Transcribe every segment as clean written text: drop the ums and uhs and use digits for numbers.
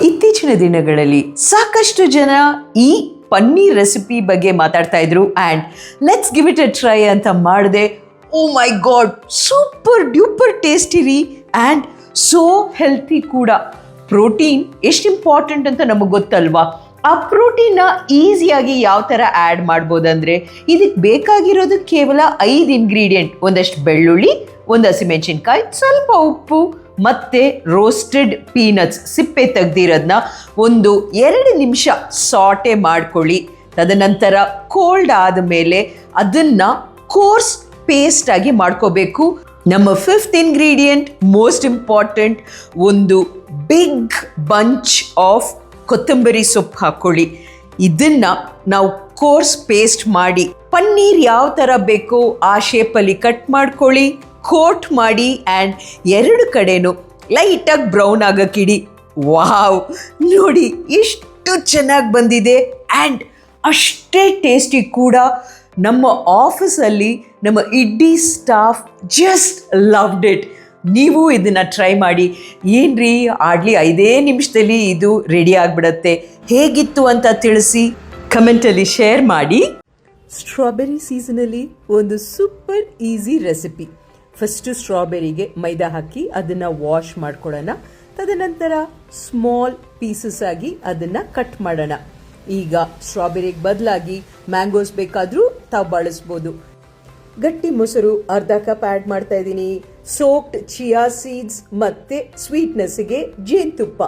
ಇತ್ತೀಚಿನ ದಿನಗಳಲ್ಲಿ ಸಾಕಷ್ಟು ಜನ ಈ ಪನ್ನೀರ್ ರೆಸಿಪಿ ಬಗ್ಗೆ ಮಾತಾಡ್ತಾ ಇದ್ರು and let's give it A try ಅಂತ ಮಾಡಿದೆ. ಓ ಮೈ ಗಾಡ್, ಸೂಪರ್ ಡ್ಯೂಪರ್ ಟೇಸ್ಟಿ ರೀ ಆ್ಯಂಡ್ ಸೋ ಹೆಲ್ತಿ ಕೂಡ. ಪ್ರೋಟೀನ್ ಎಷ್ಟು ಇಂಪಾರ್ಟೆಂಟ್ ಅಂತ ನಮಗೆ ಗೊತ್ತಲ್ವಾ? ಆ ಪ್ರೋಟೀನ್ನ ಈಸಿಯಾಗಿ ಯಾವ ಥರ ಆ್ಯಡ್ ಮಾಡ್ಬೋದಂದರೆ ಇದಕ್ಕೆ ಬೇಕಾಗಿರೋದು ಕೇವಲ 5 ಇಂಗ್ರೀಡಿಯೆಂಟ್. ಒಂದಷ್ಟು ಬೆಳ್ಳುಳ್ಳಿ, ಒಂದು ಹಸಿಮೆಣಸಿನ್ಕಾಯಿ, ಸ್ವಲ್ಪ ಉಪ್ಪು ಮತ್ತು ರೋಸ್ಟೆಡ್ ಪೀನಟ್ಸ್ ಸಿಪ್ಪೆ ತೆಗ್ದಿರೋದನ್ನ ಒಂದು 2 ನಿಮಿಷ ಸಾಟೆ ಮಾಡ್ಕೊಳ್ಳಿ. ತದನಂತರ ಕೋಲ್ಡ್ ಆದಮೇಲೆ ಅದನ್ನು ಕೋರ್ಸ್ ಪೇಸ್ಟ್ ಆಗಿ ಮಾಡ್ಕೋಬೇಕು. ನಮ್ಮ 5th ಇಂಗ್ರೀಡಿಯೆಂಟ್ ಮೋಸ್ಟ್ ಇಂಪಾರ್ಟೆಂಟ್, ಒಂದು ಬಿಗ್ ಬಂಚ್ ಆಫ್ ಕೊತ್ತಂಬರಿ ಸೊಪ್ಪು ಹಾಕ್ಕೊಳ್ಳಿ. ಇದನ್ನು ನಾವು ಕೋರ್ಸ್ ಪೇಸ್ಟ್ ಮಾಡಿ ಪನ್ನೀರ್ ಯಾವ ಥರ ಬೇಕೋ ಆ ಶೇಪಲ್ಲಿ ಕಟ್ ಮಾಡ್ಕೊಳ್ಳಿ, ಕೋಟ್ ಮಾಡಿ ಆ್ಯಂಡ್ 2 ಕಡೆನೂ ಲೈಟಾಗಿ ಬ್ರೌನ್ ಆಗಕ್ಕಿಡಿ. ವಾವ್, ನೋಡಿ ಎಷ್ಟು ಚೆನ್ನಾಗಿ ಬಂದಿದೆ ಆ್ಯಂಡ್ ಅಷ್ಟೇ ಟೇಸ್ಟಿ ಕೂಡ. ನಮ್ಮ ಆಫೀಸಲ್ಲಿ ನಮ್ಮ ಇಡೀ ಸ್ಟಾಫ್ ಜಸ್ಟ್ ಲವ್ಡ್ ಇಟ್. ನೀವು ಇದನ್ನು ಟ್ರೈ ಮಾಡಿ. ಏನ್ರಿ ಆಡ್ಲಿ 5 ನಿಮಿಷದಲ್ಲಿ ಇದು ರೆಡಿ ಆಗಿಬಿಡತ್ತೆ. ಹೇಗಿತ್ತು ಅಂತ ತಿಳಿಸಿ ಕಮೆಂಟಲ್ಲಿ ಶೇರ್ ಮಾಡಿ. ಸ್ಟ್ರಾಬೆರಿ ಸೀಸನಲ್ಲಿ ಒಂದು ಸೂಪರ್ ಈಸಿ ರೆಸಿಪಿ. ಫಸ್ಟು ಸ್ಟ್ರಾಬೆರಿಗೆ ಮೈದಾ ಹಾಕಿ ಅದನ್ನು ವಾಶ್ ಮಾಡ್ಕೊಳ್ಳೋಣ. ತದನಂತರ ಸ್ಮಾಲ್ ಪೀಸಸ್ ಆಗಿ ಅದನ್ನು ಕಟ್ ಮಾಡೋಣ. ಈಗ ಸ್ಟ್ರಾಬೆರಿಗೆ ಬದಲಾಗಿ ಮ್ಯಾಂಗೋಸ್ ಬೇಕಾದರೂ ತಾವು ಬಳಸ್ಬೋದು. ಗಟ್ಟಿ ಮೊಸರು ಅರ್ಧ ಕಪ್ ಆ್ಯಡ್ ಮಾಡ್ತಾ ಇದ್ದೀನಿ. ಸೋಕ್ಡ್ ಚಿಯಾ ಸೀಡ್ಸ್ ಮತ್ತು ಸ್ವೀಟ್ನೆಸ್ಗೆ ಜೇನುತುಪ್ಪ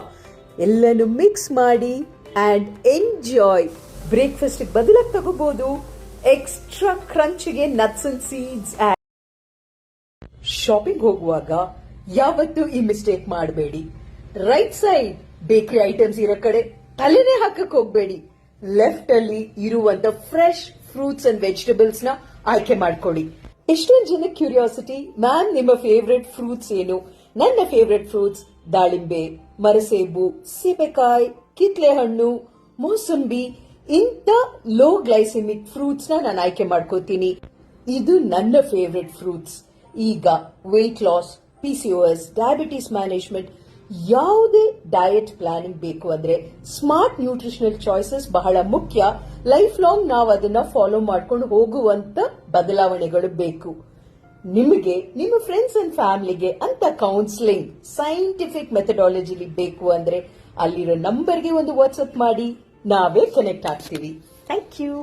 ಎಲ್ಲನೂ ಮಿಕ್ಸ್ ಮಾಡಿ ಆ್ಯಂಡ್ ಎಂಜಾಯ್. ಬ್ರೇಕ್ಫಾಸ್ಟಿಗೆ ಬದಲಾಗಿ ತಗೋಬೋದು. ಎಕ್ಸ್ಟ್ರಾ ಕ್ರಂಚ್ಗೆ ನಟ್ಸ್ ಅಂಡ್ ಸೀಡ್ಸ್. ಶಾಪಿಂಗ್ ಹೋಗುವಾಗ ಯಾವತ್ತೂ ಈ ಮಿಸ್ಟೇಕ್ ಮಾಡಬೇಡಿ. ರೈಟ್ ಸೈಡ್ ಬೇಕರಿ ಐಟಮ್ಸ್ ಇರೋ ಕಡೆ ತಲೆನೇ ಹಾಕಕ್ ಹೋಗ್ಬೇಡಿ. ಲೆಫ್ಟ್ ಅಲ್ಲಿ ಇರುವಂತ ಫ್ರೆಶ್ ಫ್ರೂಟ್ಸ್ ಅಂಡ್ ವೆಜಿಟೇಬಲ್ಸ್ ನ ಆಯ್ಕೆ ಮಾಡ್ಕೊಳ್ಳಿ. ಎಷ್ಟೊಂದು ಜನ ಕ್ಯೂರಿಯಾಸಿಟಿ, ಮ್ಯಾಮ್ ನಿಮ್ಮ ಫೇವ್ರೆಟ್ ಫ್ರೂಟ್ಸ್ ಏನು? ನನ್ನ ಫೇವ್ರೆಟ್ ಫ್ರೂಟ್ಸ್ ದಾಳಿಂಬೆ, ಮರಸೇಬು, ಸೀಬೆಕಾಯಿ, ಕಿತ್ಲೆ ಹಣ್ಣು, ಮೋಸಂಬಿ. ಇಂಥ ಲೋ ಗ್ಲೈಸೆಮಿಕ್ ಫ್ರೂಟ್ಸ್ ನಾನು ಆಯ್ಕೆ ಮಾಡ್ಕೋತೀನಿ. ಇದು ನನ್ನ ಫೇವ್ರೆಟ್ ಫ್ರೂಟ್ಸ್. ಈಗ weight loss, PCOS, diabetes management, ಯಾವುದೇ ಡಯಟ್ ಪ್ಲಾನಿಂಗ್ ಬೇಕು ಅಂದ್ರೆ ಸ್ಮಾರ್ಟ್ ನ್ಯೂಟ್ರಿಷನಲ್ ಚಾಯ್ಸಸ್ ಬಹಳ ಮುಖ್ಯ. ಲೈಫ್ ಲಾಂಗ್ ನಾವು ಅದನ್ನ ಫಾಲೋ ಮಾಡ್ಕೊಂಡು ಹೋಗುವಂತ ಬದಲಾವಣೆಗಳು ಬೇಕು. ನಿಮಗೆ ನಿಮ್ಮ ಫ್ರೆಂಡ್ಸ್ ಅಂಡ್ ಫ್ಯಾಮಿಲಿಗೆ ಅಂತ ಕೌನ್ಸಿಲಿಂಗ್ ಸೈಂಟಿಫಿಕ್ ಮೆಥಡಾಲಜಿಲಿ ಬೇಕು ಅಂದ್ರೆ ಅಲ್ಲಿರೋ ನಂಬರ್ಗೆ ಒಂದು ವಾಟ್ಸ್ಆಪ್ ಮಾಡಿ, ನಾವೇ ಕನೆಕ್ಟ್ ಆಗ್ತೀವಿ. Thank you.